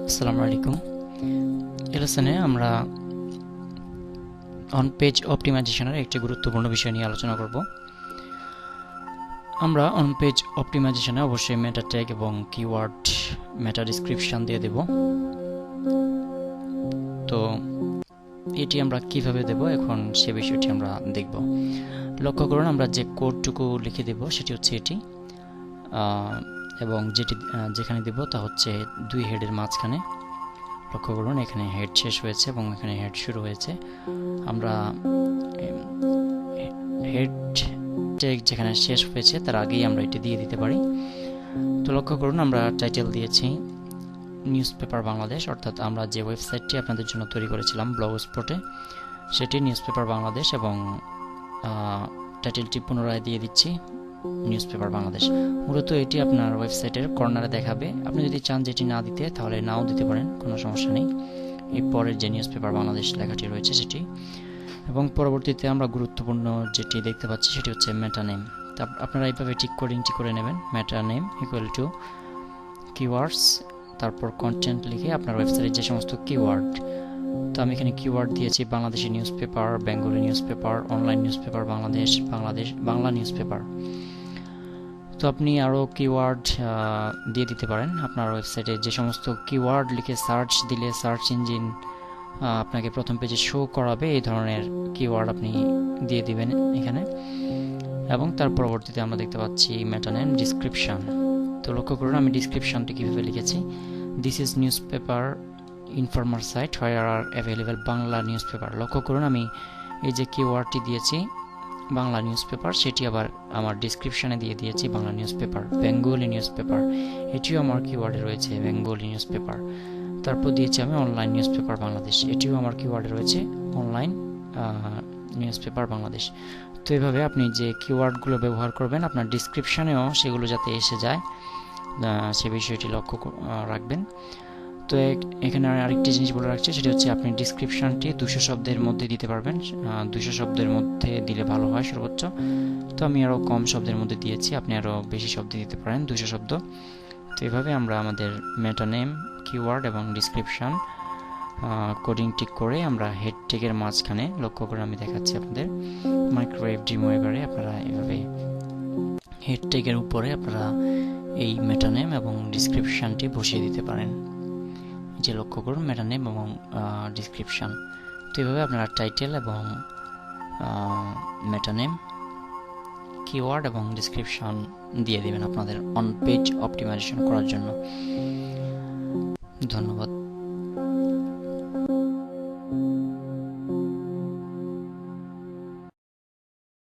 আসসালামু আলাইকুম। এই লেসনে আমরা অন পেজ অপটিমাইজেশনের একটি গুরুত্বপূর্ণ বিষয় নিয়ে আলোচনা করব। আমরা অন পেজ অপটিমাইজেশনে অবশ্যই মেটা ট্যাগ এবং কিওয়ার্ড মেটা ডিসক্রিপশন দিয়ে দেব। তো এটি আমরা কিভাবে দেব এখন সে বিষয়টি আমরা দেখব। লক্ষ্য করুন, আমরা যে কোডটুকু লিখে দেব সেটি হচ্ছে এটি, এবং যেখানে দেব তা হচ্ছে দুই হেডের মাঝখানে। লক্ষ্য করুন, এখানে হেড শেষ হয়েছে এবং এখানে হেড শুরু হয়েছে। আমরা হেড যেখানে শেষ হয়েছে তার আগেই আমরা এটি দিয়ে দিতে পারি। তো লক্ষ্য করুন, আমরা টাইটেল দিয়েছি নিউজ পেপার বাংলাদেশ, অর্থাৎ আমরা যে ওয়েবসাইটটি আপনাদের জন্য তৈরি করেছিলাম ব্লগ স্পটে সেটি নিউজ পেপার বাংলাদেশ, এবং টাইটেলটি পুনরায় দিয়ে দিচ্ছি নিউজ পেপার বাংলাদেশ। মূলত এটি আপনার ওয়েবসাইটের কর্নারে দেখাবে। আপনি যদি চান যেটি না দিতে তাহলে নাও দিতে পারেন, কোনো সমস্যা নেই। এই পরের যে নিউজ পেপার বাংলাদেশ লেখাটি রয়েছে সেটি, এবং পরবর্তীতে আমরা গুরুত্বপূর্ণ যেটি দেখতে পাচ্ছি সেটি হচ্ছে মেটা নেম। তা আপনারা এইভাবে কোডিংটি করে নেবেন। মেটা নেম ইকুয়াল টু কিওয়ার্ডস, তারপর কন্টেন্ট লিখে আপনার ওয়েবসাইটে যে সমস্ত কিওয়ার্ড, তো আমি এখানে কিওয়ার্ড দিয়েছি Bangladeshi news paper, Bengali news paper, online news paper Bangladesh, Bangla news paper. তো আপনি আরও কিওয়ার্ড দিয়ে দিতে পারেন। আপনার ওয়েবসাইটে যে সমস্ত কিওয়ার্ড লিখে সার্চ দিলে সার্চ ইঞ্জিন আপনাকে প্রথম পেজে শো করাবে, এই ধরনের কিওয়ার্ড আপনি দিয়ে দিবেন এখানে। এবং তার পরবর্তীতে আমরা দেখতে পাচ্ছি মেটা নেম ডিসক্রিপশন। তো লক্ষ্য করুন, আমি ডিসক্রিপশনটি কীভাবে লিখেছি। This is newspaper informer site where are available Bangla newspaper. লক্ষ্য করুন, আমি এই যে কিওয়ার্ডটি দিয়েছি বাংলা নিউজ পেপার, সেটি আবার আমার ডিসক্রিপশানে দিয়ে দিয়েছি Bangla news paper. Bengali news paper, এটিও আমার কিওয়ার্ডে রয়েছে বেঙ্গলি নিউজ পেপার। তারপর দিয়েছি আমি অনলাইন নিউজ পেপার বাংলাদেশ, এটিও আমার কিওয়ার্ডে রয়েছে অনলাইন নিউজ পেপার বাংলাদেশ। তো এইভাবে আপনি যে কিওয়ার্ডগুলো ব্যবহার করবেন আপনার ডিসক্রিপশানেও সেগুলো যাতে এসে যায় সে বিষয়টি লক্ষ্য রাখবেন। তো এখানে আরেকটি জিনিস বলে রাখছি, সেটি হচ্ছে আপনি ডিসক্রিপশানটি 200 শব্দের মধ্যে দিতে পারবেন। 200 শব্দের মধ্যে দিলে ভালো হয় সর্বোচ্চ। তো আমি আরও কম শব্দের মধ্যে দিয়েছি, আপনি আরও বেশি শব্দ দিতে পারেন, 200 শব্দ। তো এভাবে আমরা আমাদের মেটা নেম, কিওয়ার্ড এবং ডিসক্রিপশান কোডিংটি করে আমরা হেড ট্যাগের মাঝখানে, লক্ষ্য করে আমি দেখাচ্ছি আপনাদের মাইক্রোওয়েভ ডিমো এবারে, আপনারা এভাবে হেড ট্যাগের উপরে আপনারা এই মেটা নেম এবং ডিসক্রিপশানটি বসিয়ে দিতে পারেন। যে লক্ষ্য করুন, মেটা নেম এবং ডিসক্রিপশান। তো এইভাবে আপনারা টাইটেল এবং মেটা নেম, কিওয়ার্ড এবং ডিসক্রিপশান দিয়ে দিবেন আপনাদের অন পেজ অপটিমাইজেশন করার জন্য। ধন্যবাদ।